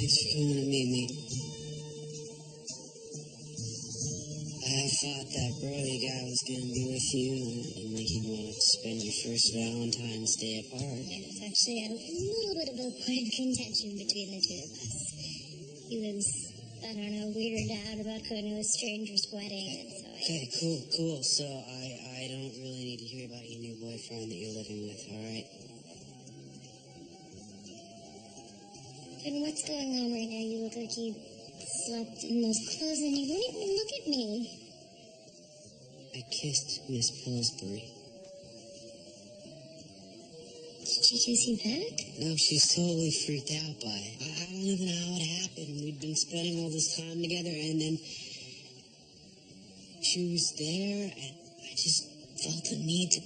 Thanks for coming to meet me. I thought that Brody guy was gonna be with you, and like he'd want to spend your first Valentine's Day apart. Yeah, it's actually a little bit of a point of contention between the two of us. He was, I don't know, weirded out about going to a stranger's wedding, and so Okay, cool. So I don't really need to hear about your new boyfriend that you're living with, alright? And what's going on right now? You look like you slept in those clothes and you won't even look at me. I kissed Miss Pillsbury. Did she kiss you back? No, she's totally freaked out by it. I don't even know how it happened. We'd been spending all this time together, and then she was there, and I just felt the need to...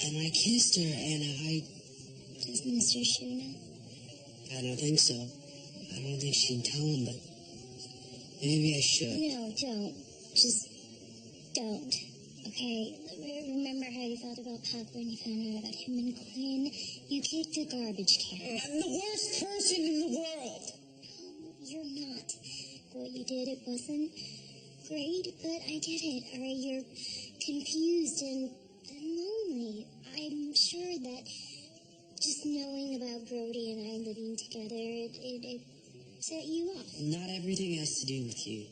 And I kissed her, and Does Mr. Shu know? I don't think so. I don't think she'd tell him, but maybe I should. No, don't. Just don't. Okay? Remember how you felt about Puck when you found out about him and Quinn? You kicked a garbage can. I'm the worst person in the world! No, you're not. What you did, it wasn't great, but I get it. Alright, you're confused and lonely. I'm sure that just knowing about Brody and I living together, it set you off. Not everything has to do with you.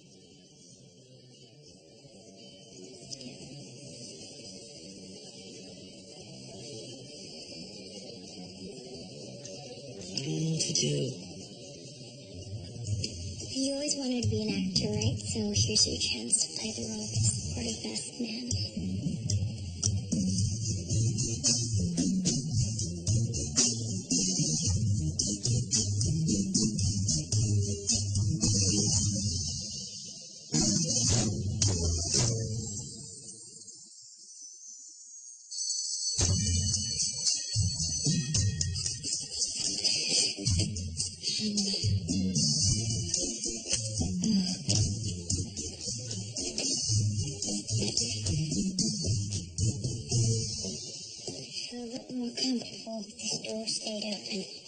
I don't know what to do. You always wanted to be an actor, right? So here's your chance to play the role of the supportive best man.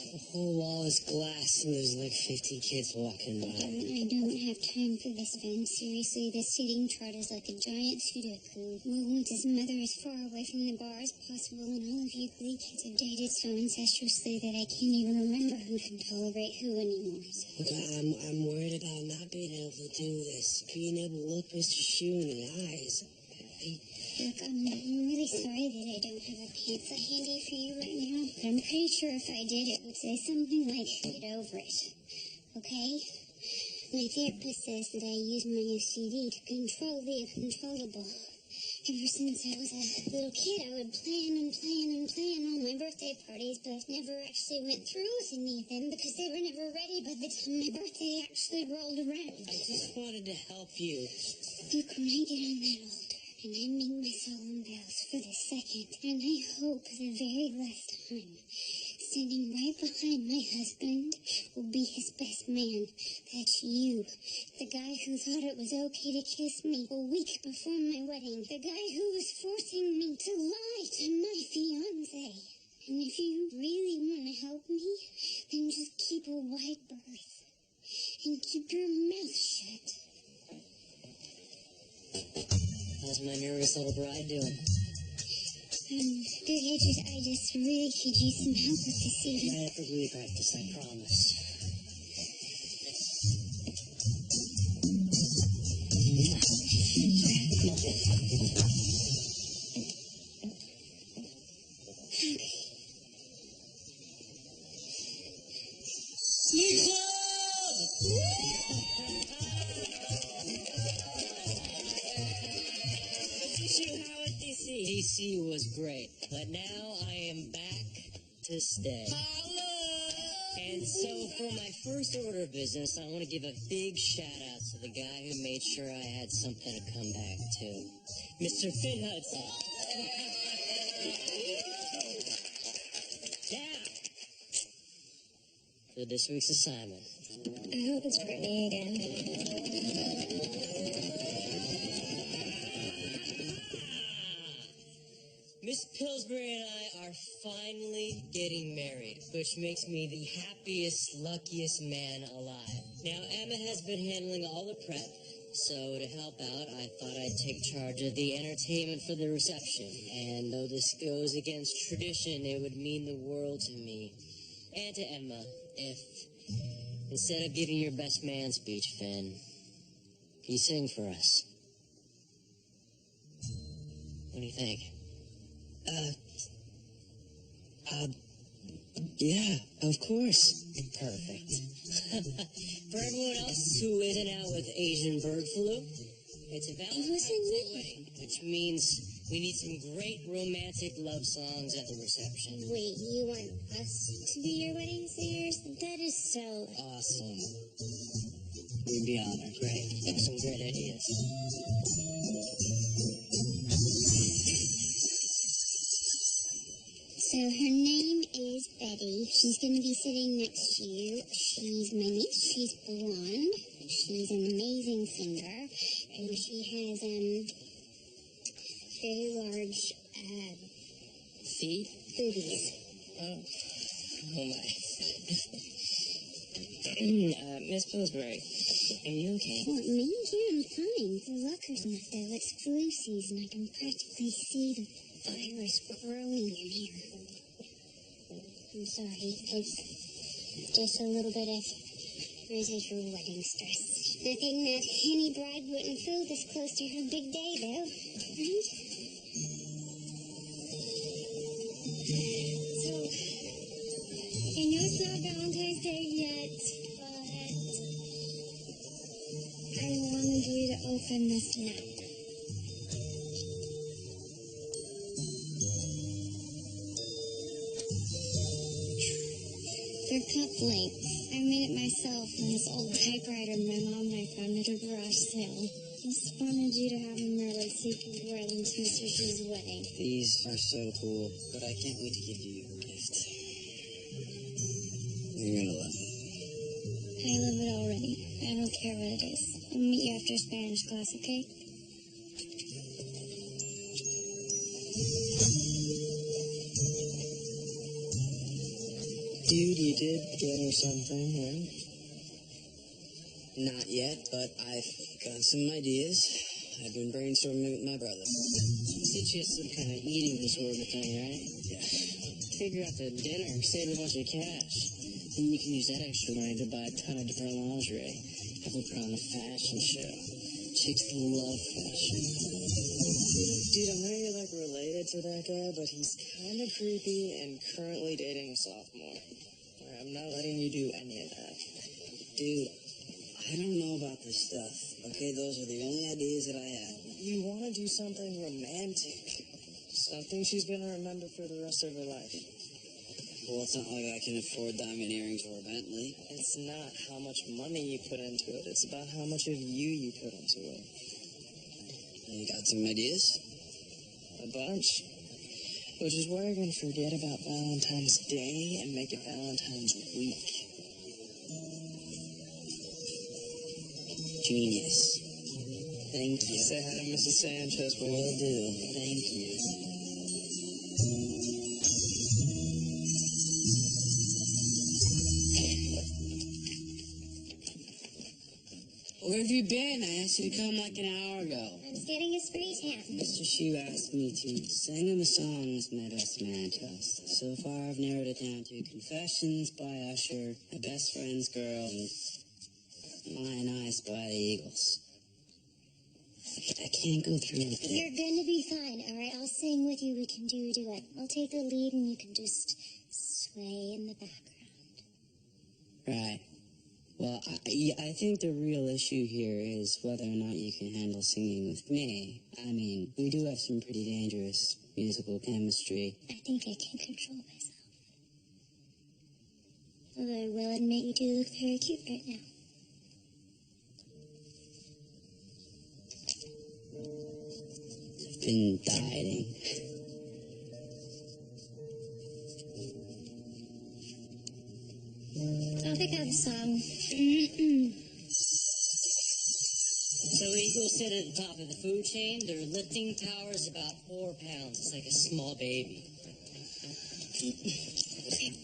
The whole wall is glass and there's like 50 kids walking by. I don't have time for this, Vin. Seriously, this seating chart is like a giant Sudoku. We'll want his mother as far away from the bar as possible, and all of you Glee kids have dated so incestuously that I can't even remember who can tolerate who anymore. So. Look, I'm worried about not being able to do this. Being able to look Mr. Shu in the eyes. Look, I'm really sorry that I don't have a pamphlet handy for you right now, but I'm pretty sure if I did, it would say something like, get over it. Okay? My therapist says that I use my OCD to control the uncontrollable. Ever since I was a little kid, I would plan all my birthday parties, but never actually went through with any of them because they were never ready by the time my birthday actually rolled around. I just wanted to help you. Look, when I get on that altar, and I make my solemn vows for the second, and I hope the very last time, standing right behind my husband will be his best man. That's you. The guy who thought it was okay to kiss me a week before my wedding. The guy who was forcing me to lie to my fiancé. And if you really want to help me, then just keep a wide berth. And keep your mouth shut. How's my nervous little bride doing? Good. I just really could use some help with this evening. Right after Glee practice, I promise. DC was great, but now I am back to stay. And so for my first order of business, I want to give a big shout out to the guy who made sure I had something to come back to. Mr. Finn Hudson. Yeah. For this week's assignment. I hope it's Brittany again. Miss Pillsbury and I are finally getting married, which makes me the happiest, luckiest man alive. Now, Emma has been handling all the prep, so to help out, I thought I'd take charge of the entertainment for the reception. And though this goes against tradition, it would mean the world to me and to Emma if, instead of giving your best man speech, Finn, you sing for us. What do you think? Yeah, of course. Perfect. For everyone else who isn't out with Asian bird flu, it's a Valentine's Day wedding, which means we need some great romantic love songs at the reception. Wait, you want us to be your wedding singers? That is so Awesome. We'd be honored. Great. Some great ideas. So her name is Betty. She's going to be sitting next to you. She's my niece. She's blonde. She's an amazing singer. And she has very large Feet? boobies. Oh my. Miss Pillsbury, are you okay? Well, me? Yeah, I'm fine. The lockers not though. It's flu season. I can practically see the virus growing in here. I'm sorry. It's just a little bit of residual wedding stress. Nothing that any bride wouldn't feel this close to her big day, though. Right? So, I know it's not Valentine's Day yet, but I wanted you to open this note. They're cufflinks. I made it myself on this old typewriter my mom and I found at a garage sale. Just wanted you to have them ready so you could wear them to Mr. She's wedding. These are so cool, but I can't wait to give you a gift. You're gonna love it. I love it already. I don't care what it is. I'll meet you after Spanish class, okay? Dude, you did get her something, right? Not yet, but I've got some ideas. I've been brainstorming with my brother. It's just some kind of eating disorder thing, right? Yeah. Figure out the dinner, save a bunch of cash. Then you can use that extra money to buy a ton of different lingerie. Have her put on a fashion show. Chicks love fashion. Dude, I know you're like related to that guy, but he's kind of creepy and currently dating a sophomore. I'm not letting you do any of that. Dude, I don't know about this stuff. Okay, those are the only ideas that I have. You want to do something romantic. Something she's going to remember for the rest of her life. Well, it's not like I can afford diamond earrings or a Bentley. It's not how much money you put into it. It's about how much of you put into it. You got some ideas? A bunch. Which is why we're going to forget about Valentine's Day and make it Valentine's Week. Genius. Thank you. Say hi to Mrs. Sanchez. Will do. Thank you. Where have you been? I asked you to come like an hour ago. I was getting a spray tan. Mr. Shu asked me to sing him a song as my best man toast. So far, I've narrowed it down to Confessions by Usher, My Best Friend's Girl, and Mine Eyes by the Eagles. I can't go through with it. You're gonna be fine, alright? I'll sing with you. We can do a duet. I'll take the lead and you can just sway in the background. Right. Well, I think the real issue here is whether or not you can handle singing with me. I mean, we do have some pretty dangerous musical chemistry. I think I can control myself. Although I will admit you do look very cute right now. I've been dieting. I'll pick out the song. So Eagles sit at the top of the food chain. Their lifting power is about 4 pounds. It's like a small baby.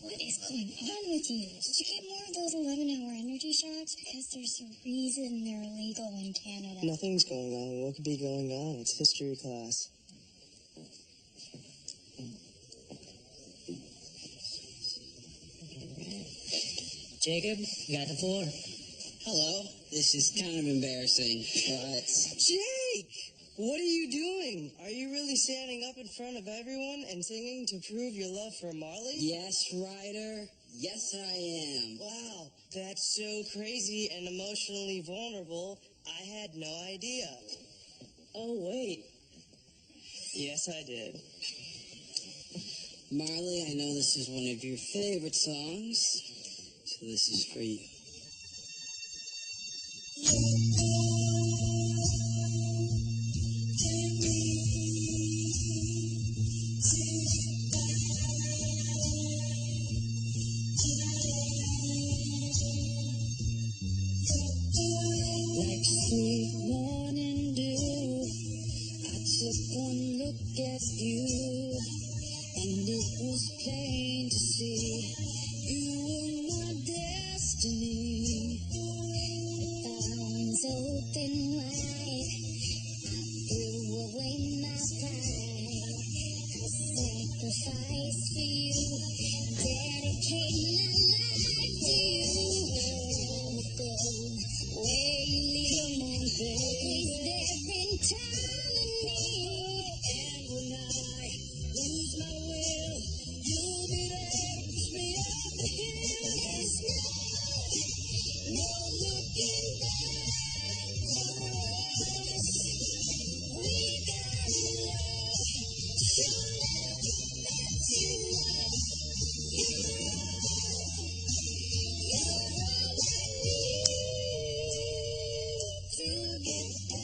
What is going on with you? Did you get more of those 11-hour energy shots? Because there's a reason they're illegal in Canada. Nothing's going on. What could be going on? It's history class. Jacob, you got the floor. Hello. This is kind of embarrassing, but... Jake! What are you doing? Are you really standing up in front of everyone and singing to prove your love for Marley? Yes, Ryder. Yes, I am. Wow, that's so crazy and emotionally vulnerable. I had no idea. Oh, wait. Yes, I did. Marley, I know this is one of your favorite songs, so this is for you. Like sweet morning dew, I took one look at you, and it was plain to see you were my destiny. With arms open wide, I threw away my pride. I sacrificed for you, dedicate my life to you. Where you lead me, is there in time in me? And when I lose my will, you'll be there to push me up the hill. There's no looking back for us. We got love, show love that you love. You're all I need to get by.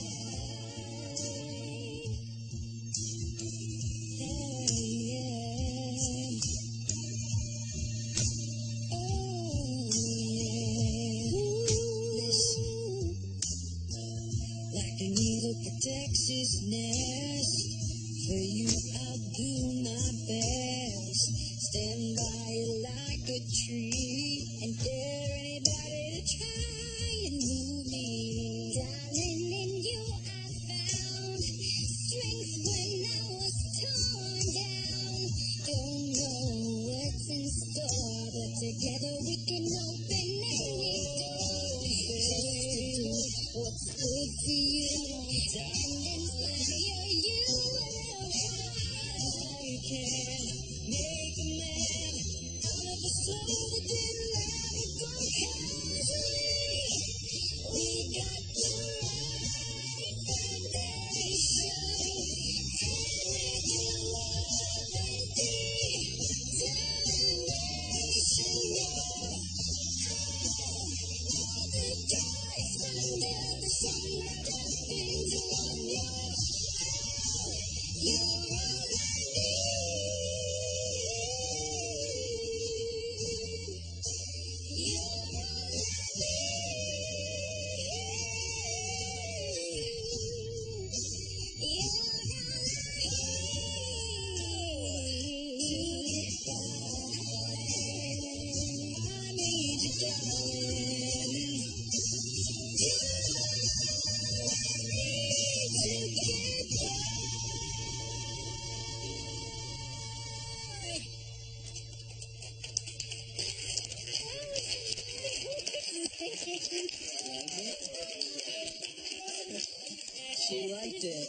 Like a needle protects its nest, for you I'll do my best. Stand by it like a tree, and dare anybody to try and move me. Darling, in you I found strength when I was torn down. Don't know what's in store, but together we can open any door. Just to do what's good for you and inspire you. I can make a man out of a soul that didn't let it go casually. We got the right foundation, and with your love and determination, all the joys under the sun wrapped up into one. You're all I need. You're all I She liked it.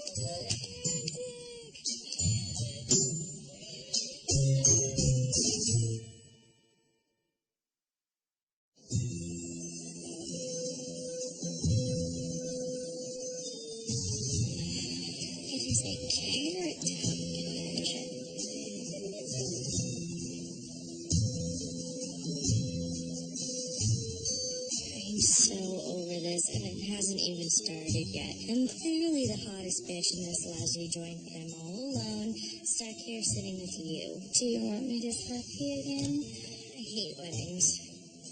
It is a carrot top convention. I'm so over this, and it hasn't even started yet. I'm clearly the hottest bitch in this lousy joint, but I'm all alone, stuck here sitting with you. Do you want me to fuck you again? I hate weddings.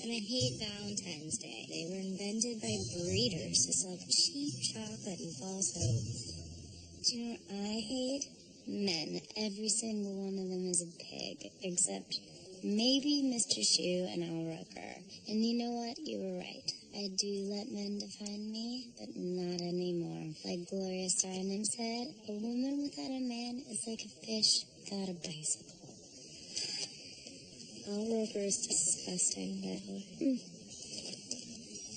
And I hate Valentine's Day. They were invented by breeders to sell cheap chocolate and false hope. Do you know what I hate? Men. Every single one of them is a pig, except maybe Mr. Shoe and Al Roker. And you know what? You were right. I do let men define me, but not anymore. Like Gloria Steinem said, a woman without a man is like a fish without a bicycle. Al Roker is disgusting, by the way.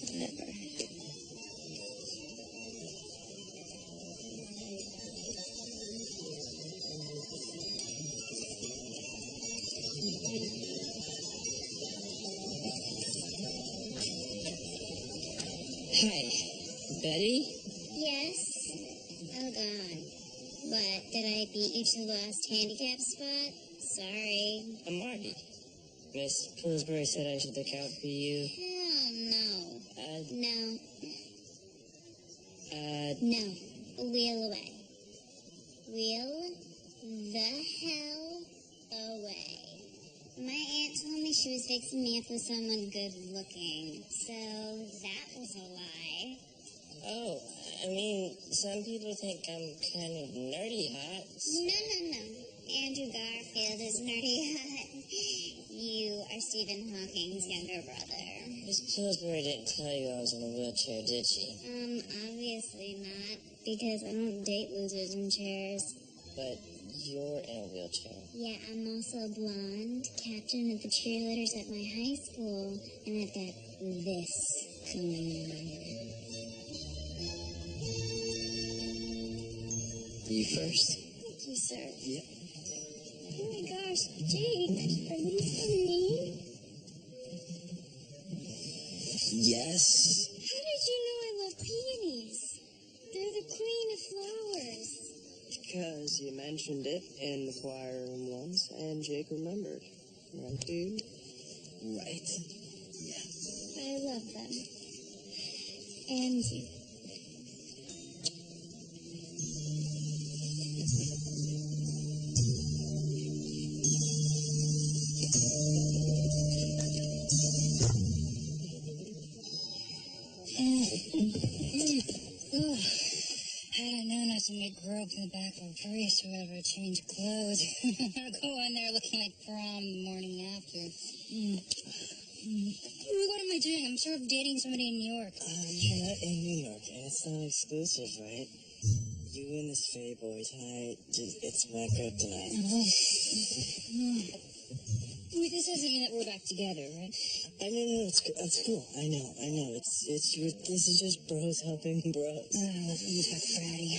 Whatever. Hi, Betty? Yes? Oh, God. What, did I beat you to the last handicap spot? Sorry. I'm Marty. Miss Pillsbury said I should look out for you. Hell no. No. No. Wheel away. Wheel the hell away. My aunt told me she was fixing me up with someone good looking, so that was a lie. Oh, I mean, some people think I'm kind of nerdy hot. No. Andrew Garfield is nerdy hot. You are Stephen Hawking's younger brother. Miss Pillsbury didn't tell you I was in a wheelchair, did she? Obviously not, because I don't date losers in chairs. But you're in a wheelchair. Yeah, I'm also blonde, captain of the cheerleaders at my high school, and I've got this going on. You first. Thank you, sir. Yep. Oh my gosh, Jake, are these for me? Yes. How did you know I love peonies? They're the queen of flowers. Because you mentioned it in the choir room once, and Jake remembered. Right, dude? Right. Yeah. I love them. And you. Had I known I was going to get groped in the back of a Prius or whatever, change clothes. I'll go in there looking like prom the morning after. What am I doing? I'm sort of dating somebody in New York. You're not in New York, and it's not exclusive, right? You and this Faye boy tonight, it's not good tonight. Wait, this doesn't mean that we're back together, right? No, it's cool. I know. This is just bros helping bros. You got bratty.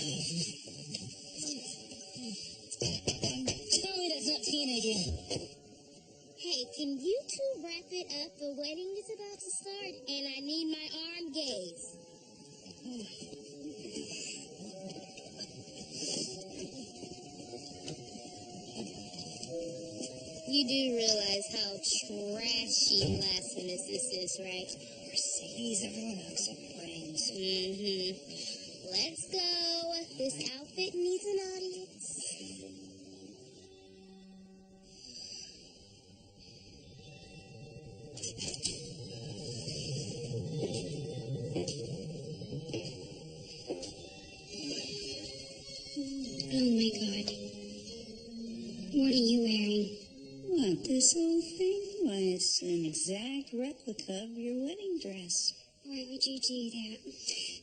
Tell me that's not teenaging. Hey, can you two wrap it up? The wedding is about to start, and I need my arm gaze. You do realize how trashy blasphemous this is, right? Mercedes, everyone else at weddings. Let's go. This outfit needs an audience. Oh my God. What are you wearing? What, this whole thing? Why, it's an exact replica of your wedding dress. Why would you do that?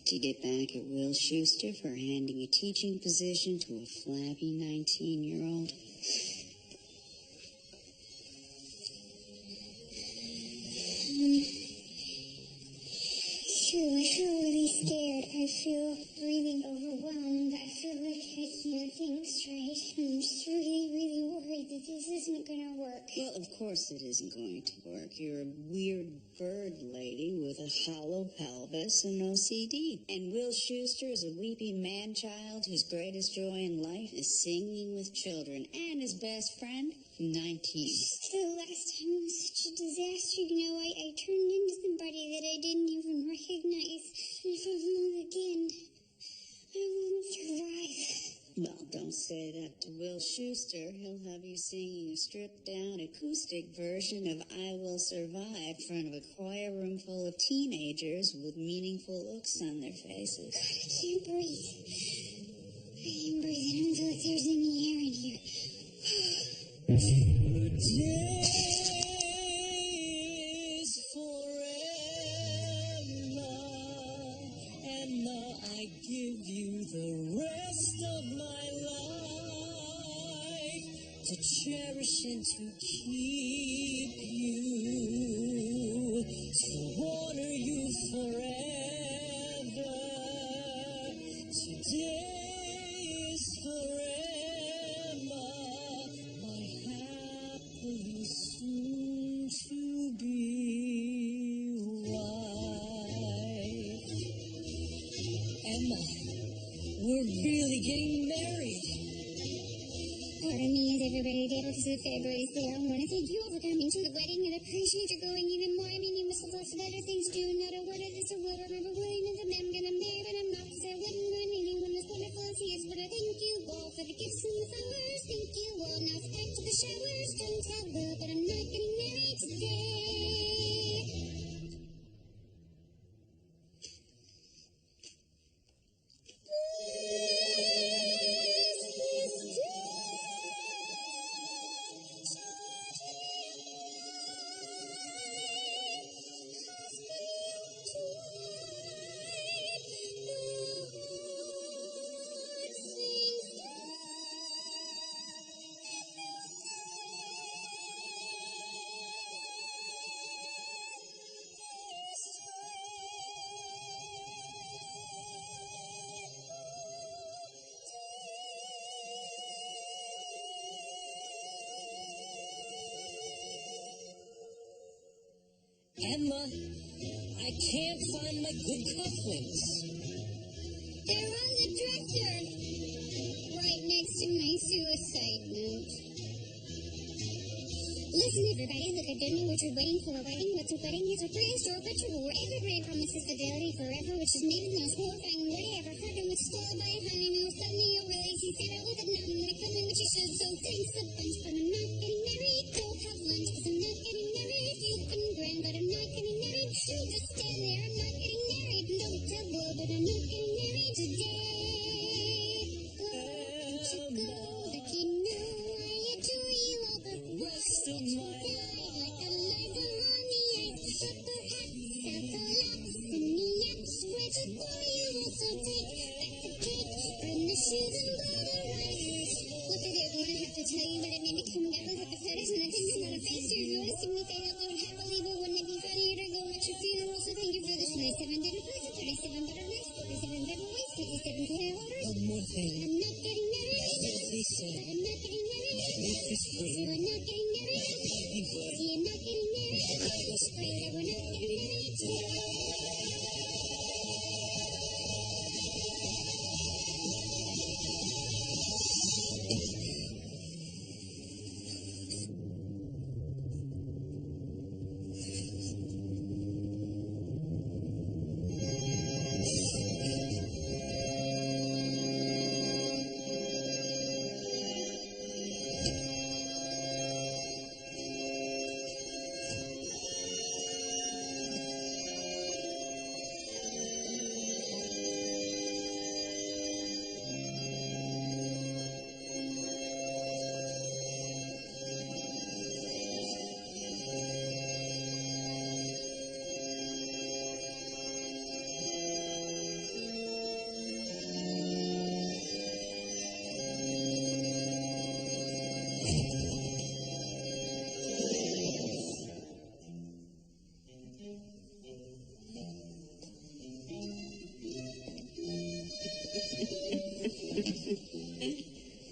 To get back at Will Schuster for handing a teaching position to a flabby 19-year-old. I feel really scared. I feel really overwhelmed. I feel like I can't think straight. I'm just really, really worried that this isn't going to work. Well, of course it isn't going to work. You're a weird bird lady with a hollow pelvis and OCD. And Will Schuster is a weepy man-child whose greatest joy in life is singing with children. And his best friend, 19. The last time was such a disaster. You know, I turned into somebody that I didn't even recognize. And if I'm wrong again, I won't survive. Well, don't say that to Will Schuster. He'll have you singing a stripped-down acoustic version of I Will Survive in front of a choir room full of teenagers with meaningful looks on their faces. God, I can't breathe. I am breathing. I don't feel like there's any air in here. Days forever, and now I give you the rest of my life to cherish and to keep you, to honor you forever. Today is forever, my happily soon to be wife. Emma, we're really getting married. Part of me is everybody there because the February's there. I want to thank you all for coming to the wedding and appreciate you going even more. I mean, you must have lots of other things to do. Not a word of this or will remember William is the man I'm gonna marry, but I'm not because I wouldn't ruin anyone as wonderful as he is. But I thank you all for the gifts and the flowers. Thank you all. Now it's back to the showers. Don't tell Will, but I'm not getting married today. Emma, I can't find my good cufflinks. They're on the dresser, right next to my suicide note. Listen, everybody, look, I don't know what you're waiting for. What's a wedding? It's a prehistoric ritual where everybody promises fidelity forever, which is maybe the most horrifying word I ever heard, and which is followed by a honeymoon. Suddenly you realize you said it with a no, I'm gonna come in what you should, so thanks a bunch, but I'm not getting married. Don't have lunch, cause I'm not getting married. You've been grand, but I'm not getting married. Don't just stand there, I'm not getting married. Don't tell Will, but I'm not getting married today. Don't you go, let you know I adore you all the rest of my life. Like a lifer on the ice, supper hats, saddle-ups, and the yaps. Spread it for you, also take back the cake, bring the shoes and blow the rice. What did everyone have to tell you, but it made me come down with a fetish, and I think I'm gonna face you. If you want to see me fade out loud happily, but wouldn't it be funnier to go watch your funeral? So thank you for this 27 dinner plates, 37 butter knives, 47 paper weights, 57 peanut waters. One more thing. I'm not getting married. Please say, But I'm not getting married. make this So spring. we're not getting married. Happy birthday. See, I'm not getting married. This spring, that we're not getting married today.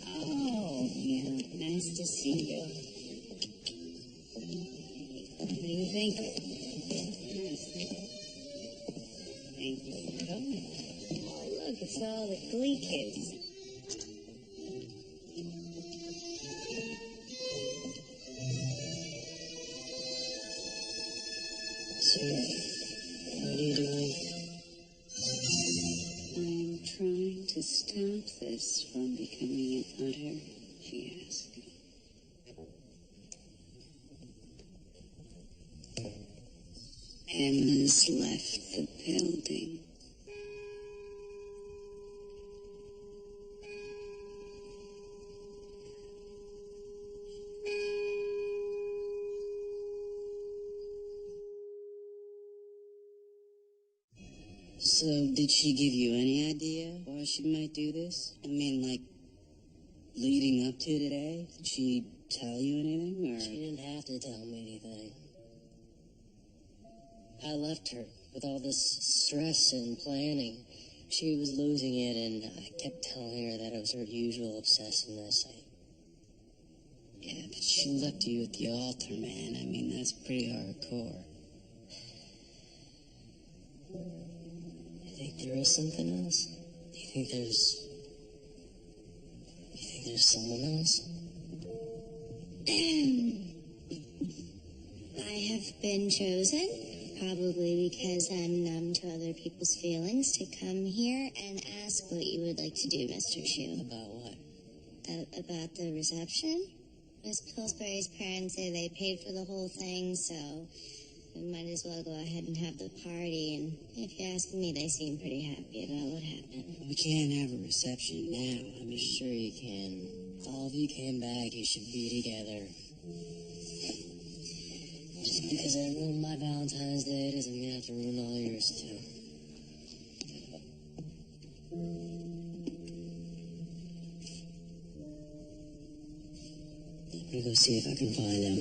Oh, yeah, nice to see you. What do you think? Thank you for coming. Oh, look, it's all the Glee kids. Sir, what are you doing? I'm trying to stop this from becoming matter? She asked. Emma's left the building. So, did she give you any idea why she might do this? I mean, like, leading up to today? Did she tell you anything, or...? She didn't have to tell me anything. I left her with all this stress and planning. She was losing it, and I kept telling her that it was her usual obsessiveness. Yeah, but she left you at the altar, man. I mean, that's pretty hardcore. You think there is something else? Do you think there's someone else? I have been chosen, probably because I'm numb to other people's feelings, to come here and ask what you would like to do, Mr. Shu. About what? About the reception? Miss Pillsbury's parents say they paid for the whole thing, so we might as well go ahead and have the party. And if you ask me, they seem pretty happy about what happened. We can't have a reception now. I mean, Sure you can. If all of you came back, you should be together. Just because I ruined my Valentine's Day doesn't mean I have to ruin all yours, too. I'm gonna go see if I can find him.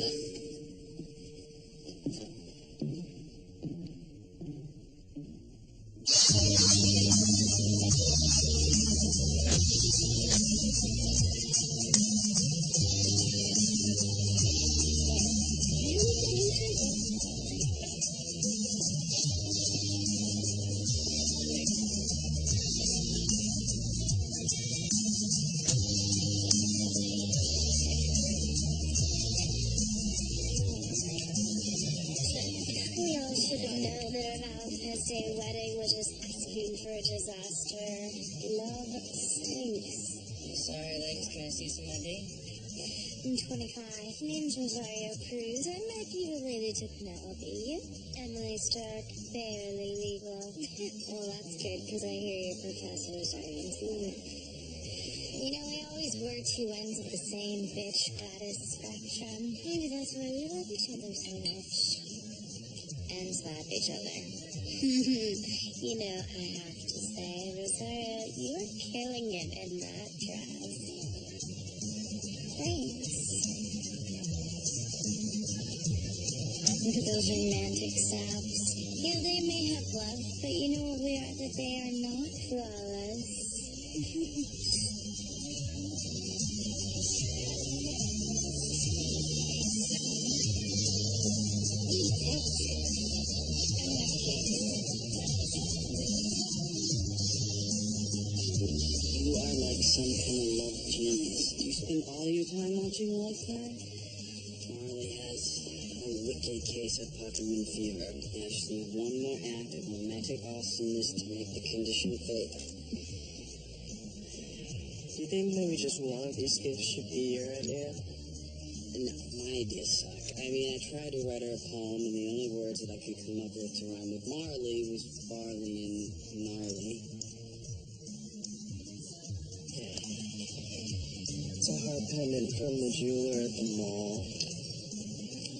We all should have known that our Valentine's Day wedding was just asking for a disaster. Love stinks. Sorry, ladies, can I see some ID? I'm 25. Name's Rosario Cruz. I might be related to Penelope. Emily Stark, barely legal. Well, that's good, because I hear your professor is starting to. You know, we always were two ends of the same bitch goddess spectrum. Maybe that's why we love each other so much. And slap each other. You know, I have to say, Rosario, you're killing it in that dress. Thanks. Look at those romantic saps. Yeah, they may have love, but you know what we are? That they are not flawless. you are like some kind of love genius. Do you spend all your time watching like that? Marley has a wicked case of Pockerman fever. Now just need one more act of romantic awesomeness to make the condition fatal. Do you think maybe just one of these gifts should be your idea? No, my idea sucked. I mean, I tried to write her a poem, and the only words that I could come up with to rhyme with Marley was barley and gnarly. Yeah. It's a hard pendant from the jeweler at the mall.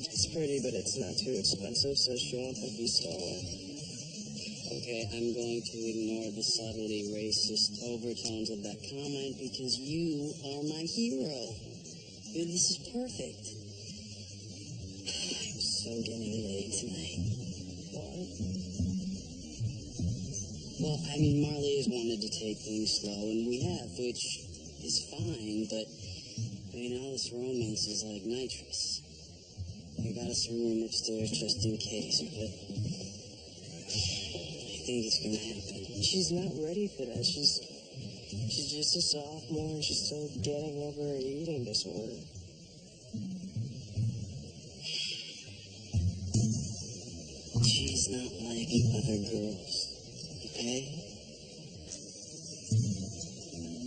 It's pretty, but it's not too expensive, so she won't think you stole it. Okay, I'm going to ignore the subtly racist overtones of that comment because you are my hero. Dude, this is perfect. I'm so getting laid tonight. Why? Well, I mean, Marley has wanted to take things slow, and we have, which is fine, but, I mean, all this romance is like nitrous. I got us a room upstairs just in case, but I think it's gonna happen. She's not ready for that. She's just a sophomore and she's still getting over her eating disorder. She's not like other girls, okay?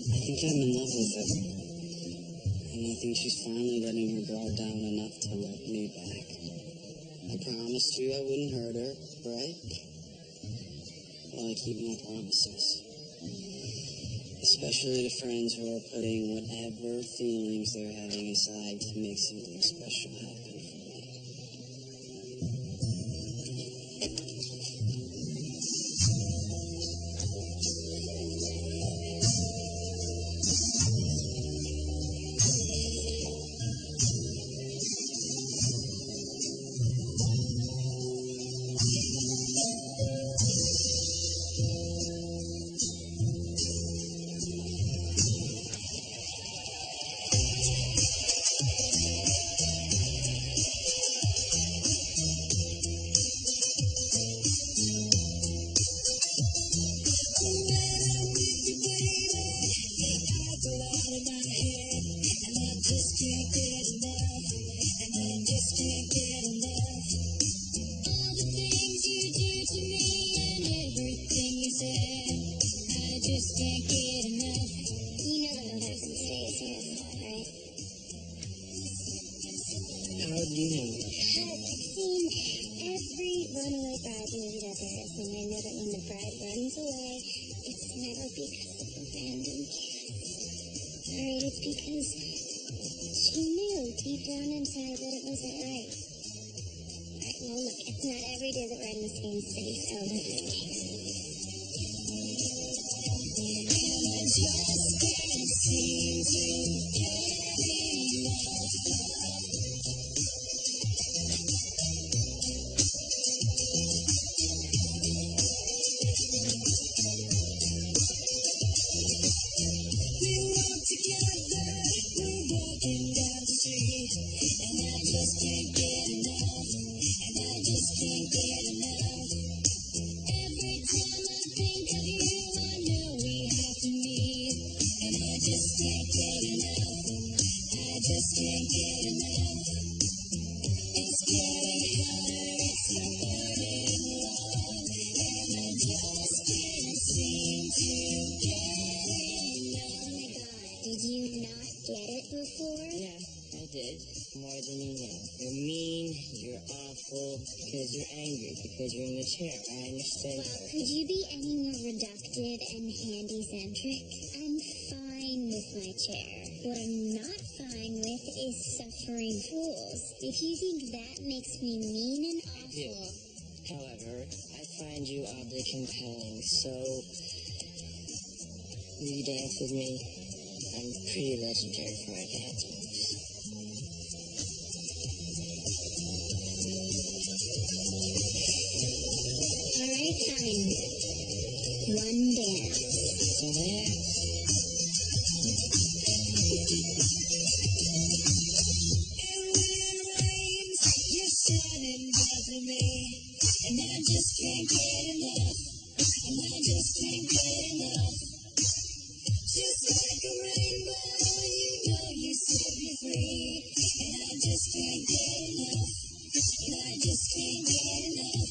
I think I'm in love with her. think she's finally letting her guard down enough to let me back. I promised you I wouldn't hurt her, right? Well, I keep my promises. Especially to friends who are putting whatever feelings they're having aside to make something special happen for me. Because you're in the chair. I understand. Well, could you be any more reductive and handy-centric? I'm fine with my chair. What I'm not fine with is suffering fools. If you think that makes me mean and awful... I do. However, I find you oddly compelling, so... Will you dance with me? I'm pretty legendary for my dance moves. Fine. One dance. You're shining bright for me, and I just can't get enough. And I just can't get enough. Just like a rainbow, you know you set me free, and I just can't get enough. And I just can't get enough.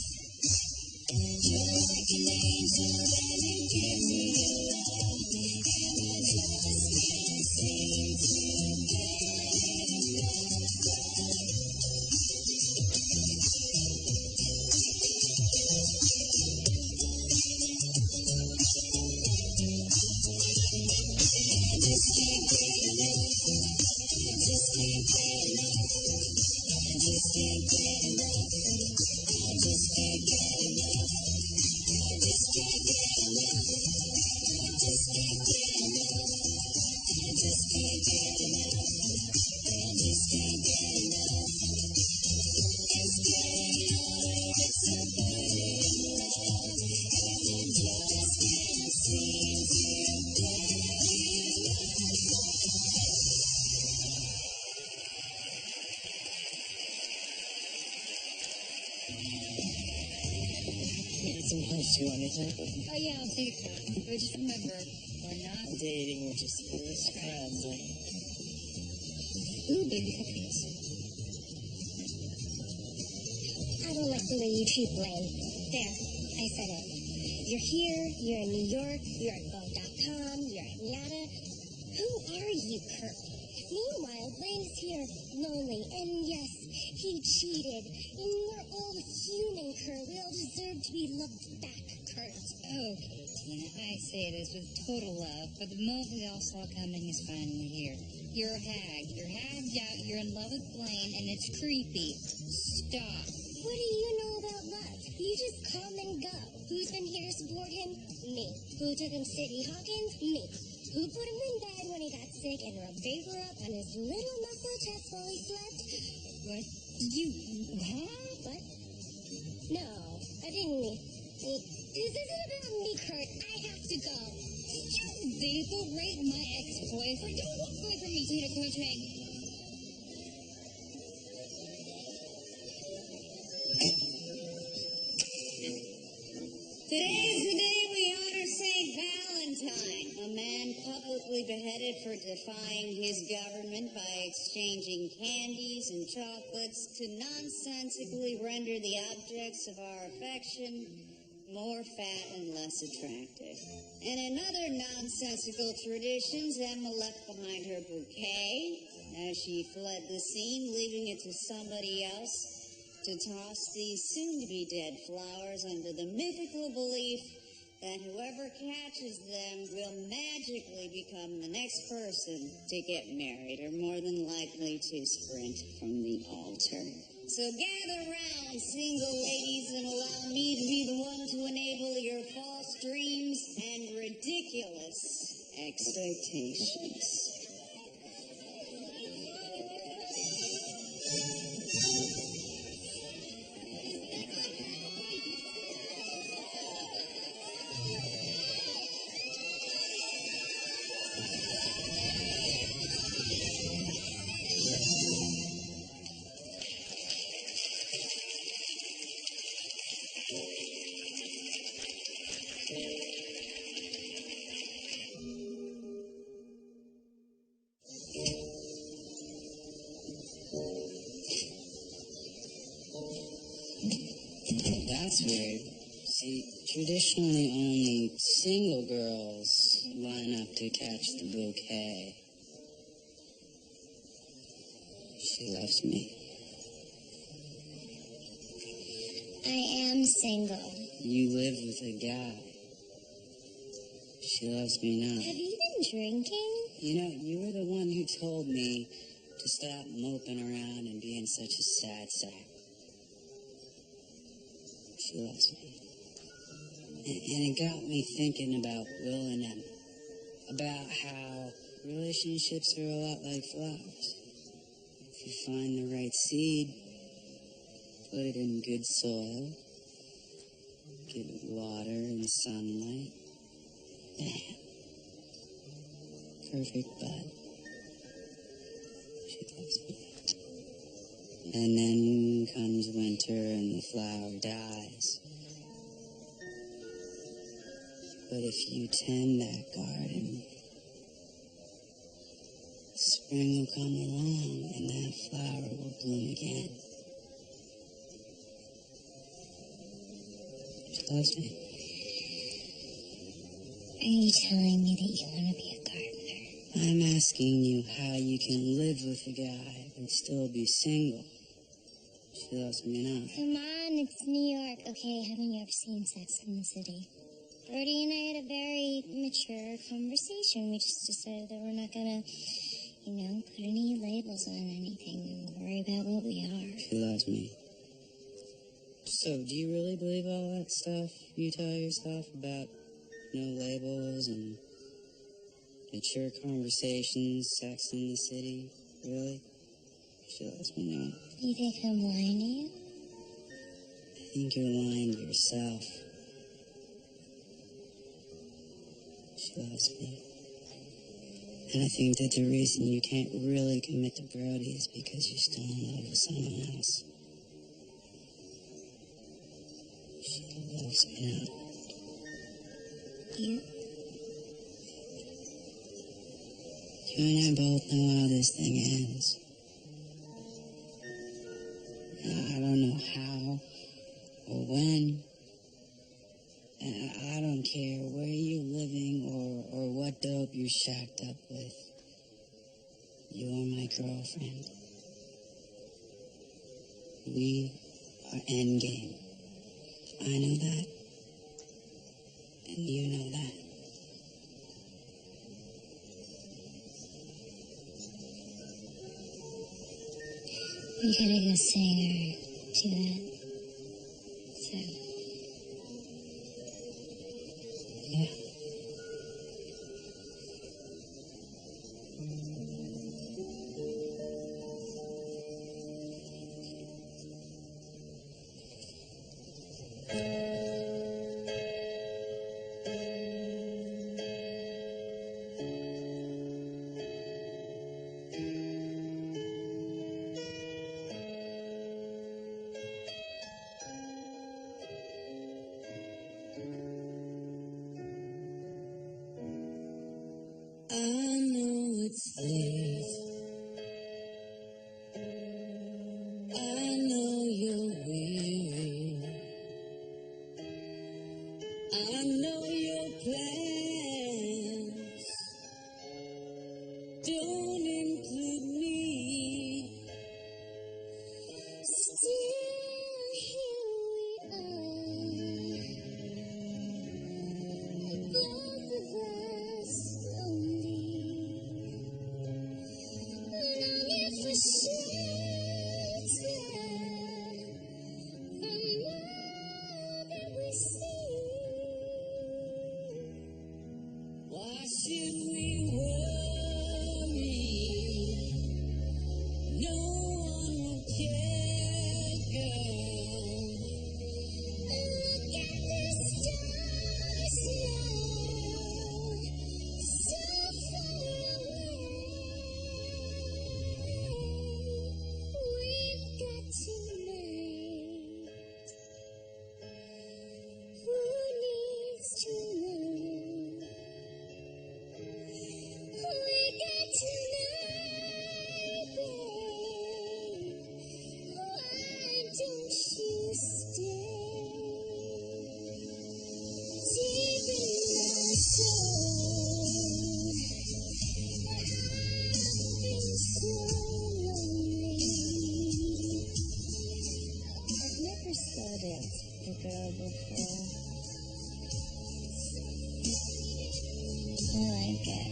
You're like an angel and you give me your love, and I just can't seem to get enough. I just can't get enough. I just can't get enough. I just can't get enough. I just can't get enough. I just can't get enough. I just can't get enough. I just can't get enough. I just can't get enough. It's getting harder, it's a burning love, and I just can't seem to get enough. Some punch too on your table. Oh, yeah, I'll take that. But just remember, we're not Dating, we're just friends. Ooh, baby cupcakes. I don't like the way you treat Blaine. There, I said it. You're here, you're in New York, you're at Vogue.com, you're at Miata. Who are you, Kurt? Meanwhile, Blaine is here, lonely, and yes, he cheated. And we're all human, Kurt. We all deserve to be loved back, Kurt. Okay, Tina, I say this with total love, but the moment we all saw coming is finally here. You're a hag. You're hagged out. You're in love with Blaine, and it's creepy. Stop. What do you know about love? You just come and go. Who's been here to support him? Me. Who took him city hawking? Me. Who put him in bed when he got sick and rubbed vapor up on his little muscle chest while he slept? What? What? No, I didn't mean... This isn't about me, Kurt. I have to go. Did you vaporate my ex-boyfriend? Don't walk away from me, Tina Quinchang. Today is the day we honor St. Valentine, a man publicly beheaded for defying his government by exchanging candies and chocolates to nonsensically render the objects of our affection more fat and less attractive. And in other nonsensical traditions, Emma left behind her bouquet as she fled the scene, leaving it to somebody else to toss these soon-to-be-dead flowers under the mythical belief that whoever catches them will magically become the next person to get married, or more than likely to sprint from the altar. So gather round, single ladies, and allow me to be the one to enable your false dreams and ridiculous expectations. That's weird. See, traditionally only single girls line up to catch the bouquet. She loves me. I am single. You live with a guy. She loves me now. Have you been drinking? You know, you were the one who told me to stop moping around and being such a sad sack. She loves me. And it got me thinking about Will and Emma. About how relationships are a lot like flowers. If you find the right seed, put it in good soil, give it water and sunlight, bam. Perfect bud. She loves me. And then comes winter and the flower dies. But if you tend that garden, spring will come along and that flower will bloom again. She loves me. Are you telling me that you want to be a gardener? I'm asking you how you can live with a guy and still be single. She loves me enough. Come on, it's New York. Okay, haven't you ever seen Sex in the City? Brody and I had a very mature conversation. We just decided that we're not gonna, put any labels on anything and worry about what we are. She loves me. So, do you really believe all that stuff you tell yourself about no labels and mature conversations, Sex in the City? Really? She loves me now. You think I'm lying to you? I think you're lying to yourself. She loves me. And I think that the reason you can't really commit to Brody is because you're still in love with someone else. She loves me now. You? You and I both know how this thing ends. I don't know how or when. And I don't care where you're living or what dope you're shacked up with. You're my girlfriend. We are endgame. I know that. And you know that. We gotta go say or do that. So. Yeah. I know it's late. I know you're weary. I know your plans don't include me. Still, here we are. Both of us lonely. Longing for shelter from all that we see. Why should we worry? No one will care, girl. Look at the stars now, so far away. We've got tonight. Who needs to know? We got tonight, babe. Why don't you stay? Deep in my soul, I've been so lonely. I've never studied a girl before. I like it.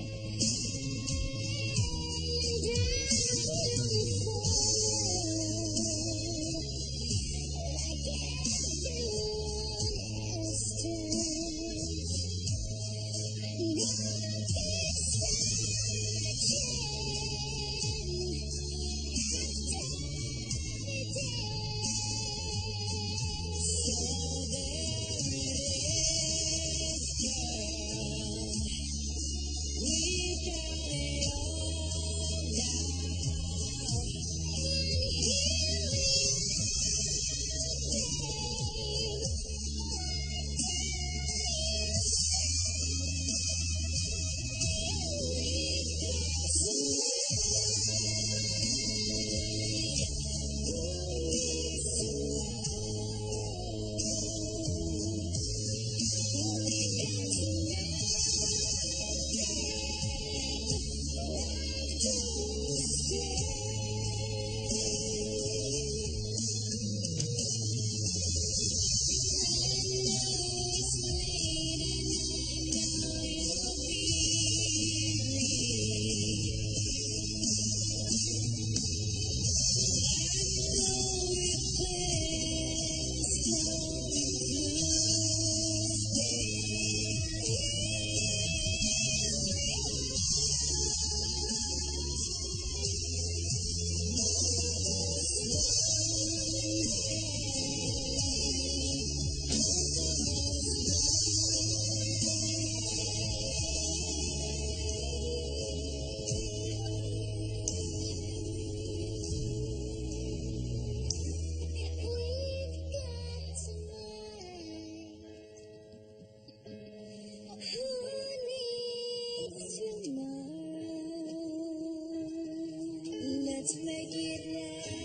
Let's make it last.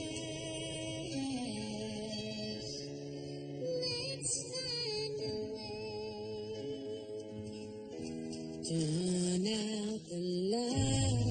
Let's find a way. Turn out the light.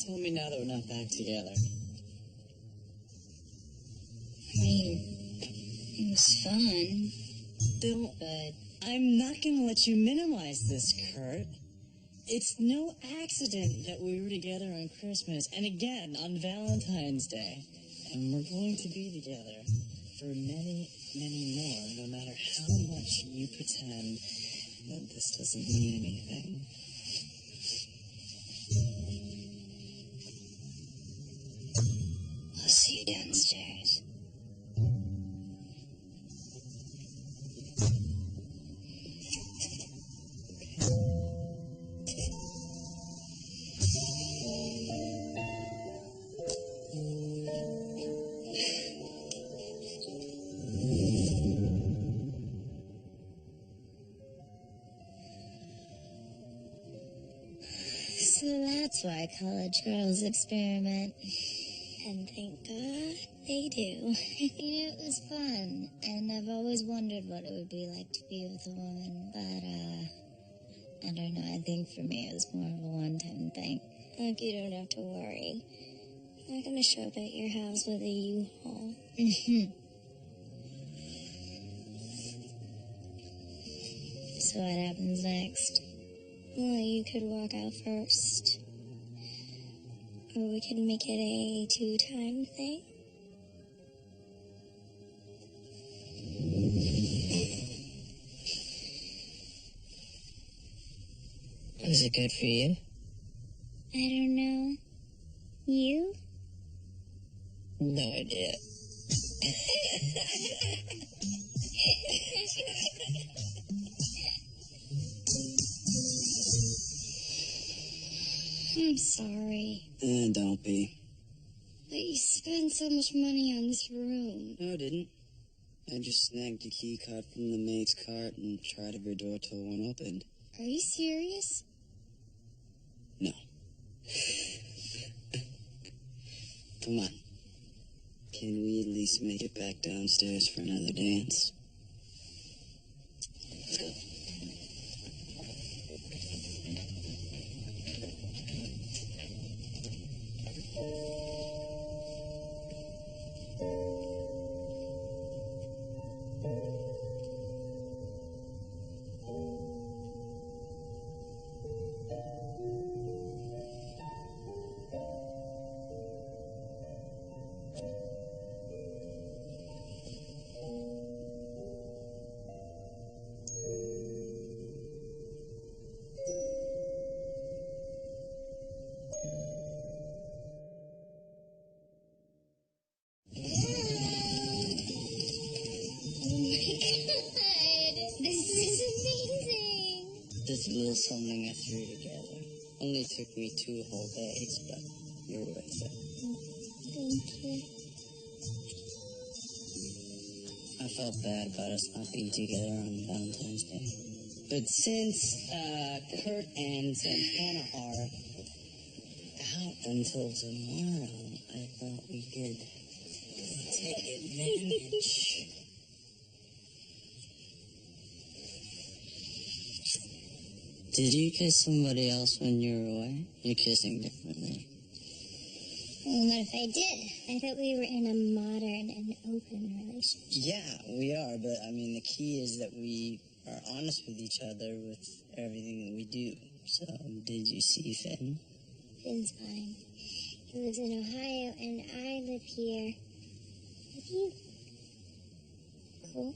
Tell me now that we're not back together. I mean, it was fun. But I'm not gonna let you minimize this, Kurt. It's no accident that we were together on Christmas and again on Valentine's Day. And we're going to be together for many, many more, no matter how much you pretend that this doesn't mean anything. I'll see you downstairs. So that's why college girls experiment. And thank God they do. You know, it was fun. And I've always wondered what it would be like to be with a woman. But, I don't know. I think for me it was more of a one-time thing. Look, you don't have to worry. I'm not gonna show up at your house with a U-Haul. So what happens next? Well, you could walk out first. Or we could make it a 2-time thing. Is it good for you? I don't know. You? No idea. I'm sorry. Don't be. But you spent so much money on this room. No, I didn't. I just snagged a key card from the maid's cart and tried every door till one opened. Are you serious? No. Come on. Can we at least make it back downstairs for another dance? Let's go. This is amazing. This little something I threw together. Only took me 2 whole days, but you're worth it. Thank you. I felt bad about us not being together on Valentine's Day. But since Kurt and Hannah are out until tomorrow, I thought we could take advantage. Did you kiss somebody else when you were away? You're kissing differently. Well, what if I did? I thought we were in a modern and open relationship. Yeah, we are, but I mean, the key is that we are honest with each other with everything that we do. So, did you see Finn? Finn's fine. He lives in Ohio, and I live here. With you. Cool.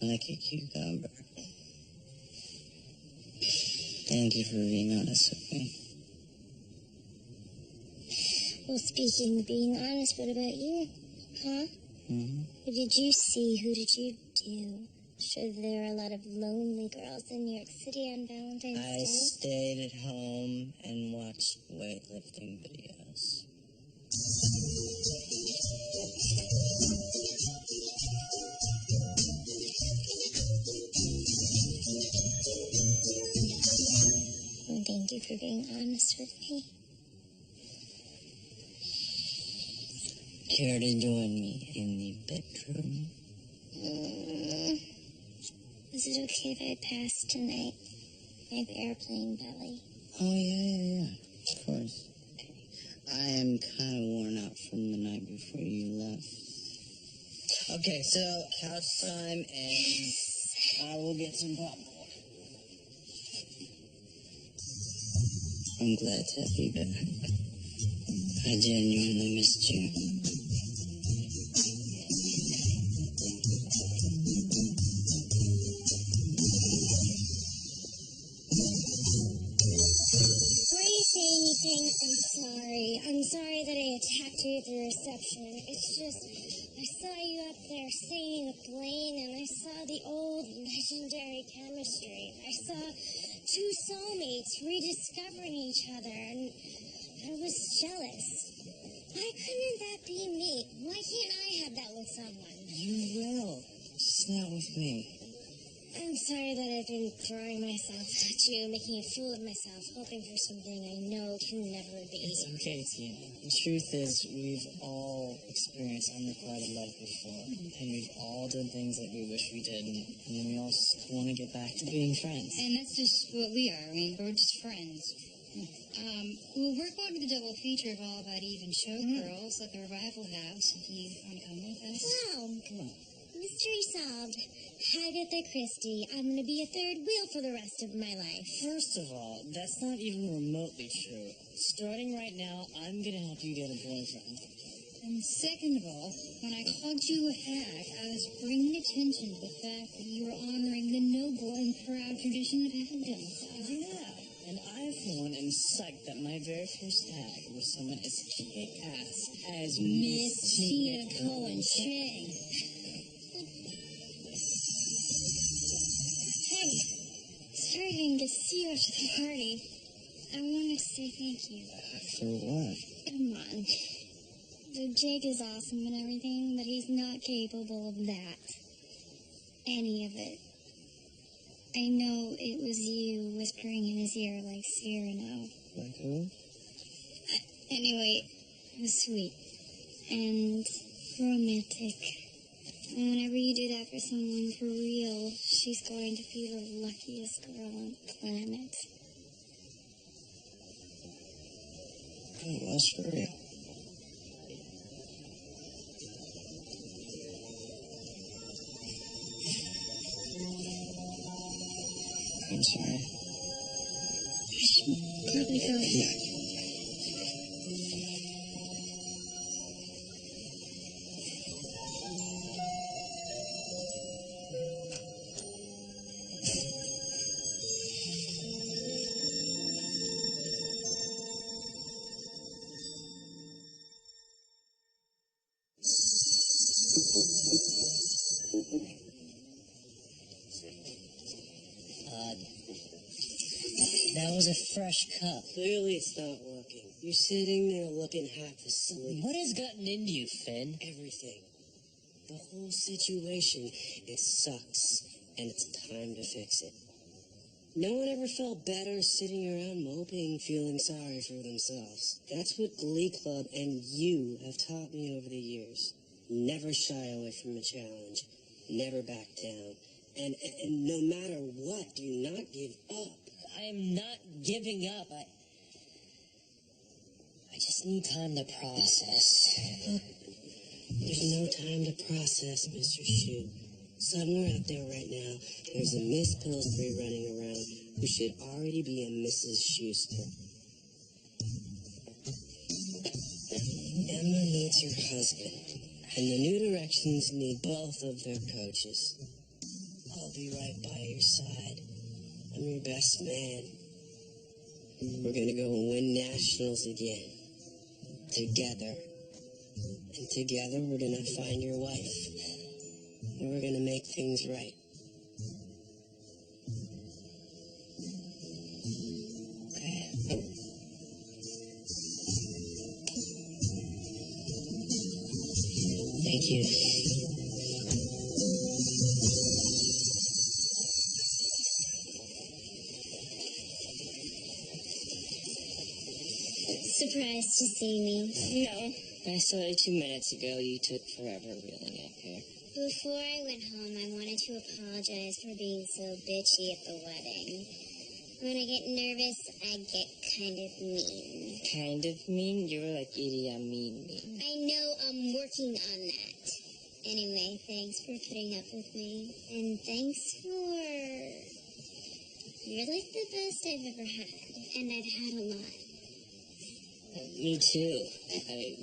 Like a cucumber. Thank you for being honest with me. Well, speaking of being honest, what about you? Huh? Mm-hmm. Who did you see? Who did you do? Sure, there are a lot of lonely girls in New York City on Valentine's I Day. stayed at home and watched weightlifting videos. Well, thank you for being honest with me. care to join me in the bedroom? Is it okay if I pass tonight? I have airplane belly. Oh, yeah. Of course. I am kind of worn out from the night before you left. Okay, so couch time, and I will get some popcorn. I'm glad to have you back. I genuinely missed you. Before you say anything, I'm sorry. I'm sorry that I attacked you at the reception. It's just, I saw you up there singing with Blaine, and I saw the old legendary chemistry. I saw two soulmates rediscovering each other, and I was jealous. Why couldn't that be me? Why can't I have that with someone? You will. Just not with me. I'm sorry that I've been throwing myself at you, making a fool of myself, hoping for something I know can never be. It's okay, Tina. The truth is, we've all experienced unrequited love before, and we've all done things that we wish we didn't, and we all just want to get back to being friends. And that's just what we are. I mean, we're just friends. Well, we're going to the double feature of All About Eve and Showgirls at the Revival House, if you want to come with us. Wow. Come on. Mystery solved. Agatha Christie. I'm going to be a third wheel for the rest of my life. First of all, that's not even remotely true. Starting right now, I'm going to help you get a boyfriend. And second of all, when I called you a hack, I was bringing attention to the fact that you were honoring the noble and proud tradition of hackdom. Yeah. And I, for one, am psyched that my very first tag was someone as kick-ass as Miss Tina Cohen-Shea. Hey, sorry I didn't get to see you after the party. I wanted to say thank you. For what? Come on. Jake is awesome and everything, but he's not capable of that. Any of it. I know it was you whispering in his ear like Cyrano. Like who? Anyway, it was sweet and romantic. And whenever you do that for someone for real, she's going to be the luckiest girl on the planet. It was for real. I'm sorry. I should probably go. That was a fresh cup. Clearly it's not working. You're sitting there looking half asleep. What has gotten into you, Finn? Everything. The whole situation. It sucks. And it's time to fix it. No one ever felt better sitting around moping, feeling sorry for themselves. That's what Glee Club and you have taught me over the years. Never shy away from a challenge. Never back down. And no matter what, do not give up. I am not giving up. I just need time to process. There's no time to process, Mr. Shue. Somewhere out there right now, there's a Miss Pillsbury running around who should already be a Mrs. Schuster. Emma needs her husband, and the New Directions need both of their coaches. I'll be right by your side. I'm your best man. We're gonna go and win nationals again. Together. And together we're gonna find your wife. And we're gonna make things right. Okay. Thank you. surprised to see me? No. I saw you 2 minutes ago. You took forever wheeling up here. Before I went home, I wanted to apologize for being so bitchy at the wedding. When I get nervous, I get kind of mean. Kind of mean? You were like Idi Amin mean. I know, I'm working on that. Anyway, thanks for putting up with me. And thanks for... You're like the best I've ever had. And I've had a lot. Me too.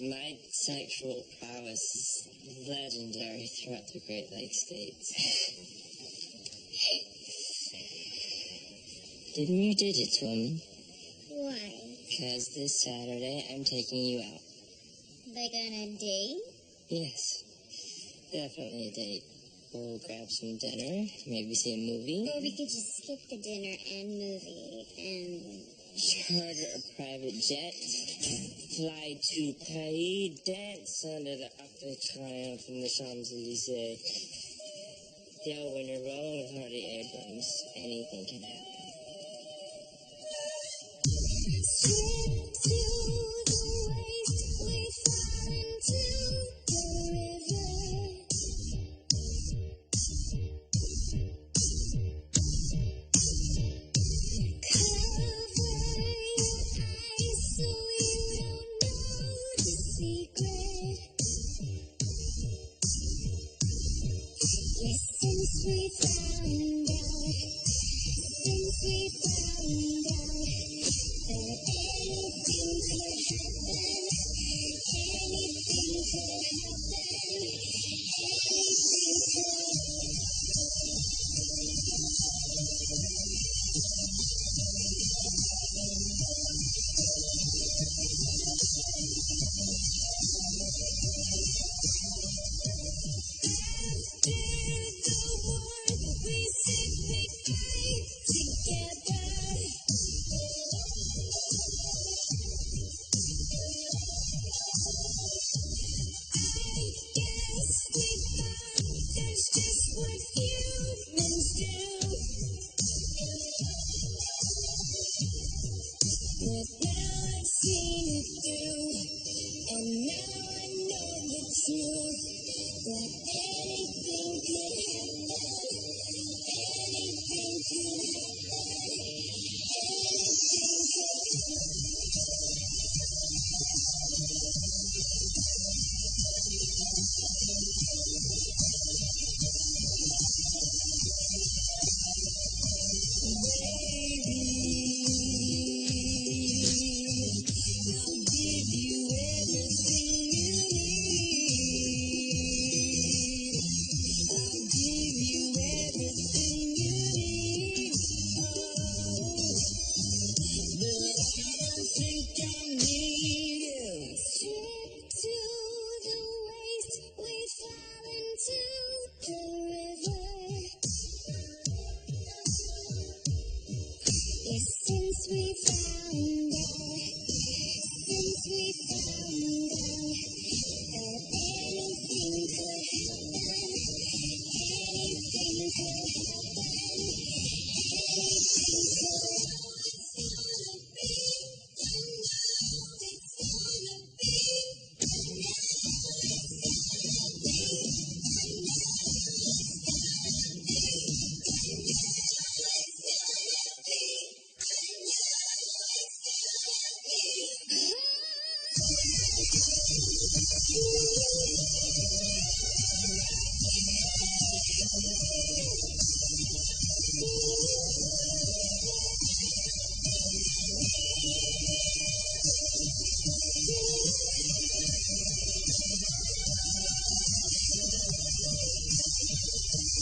My sexual prowess is legendary throughout the Great Lakes states. Give me your digits, woman. Why? Because this Saturday I'm taking you out. Like on a date? Yes. Definitely a date. We'll grab some dinner, maybe see a movie. Or we could just skip the dinner and movie and... Charter a private jet, fly to Paris, dance under the Arc de Triomphe in the Champs-Elysees. Yo, when you're rolling with Hardy Abrams, anything can happen. Slip to the waist, we fall into the river. Cover your eyes so you don't know the secret. Yes, since we found out that anything could happen, anything could happen, anything could. After the war, we said we'd fight together. I guess we thought that's just what humans do. But now I've seen it through, and now I know the truth. That anything could happen, anything could happen, anything I'll give you everything you need. I'll give you everything you need. Oh, but I don't think I need you. Slip to the waist, we fall into the river. Yes, since we found out that anything could happen, anything could happen, anything could. It's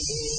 gonna be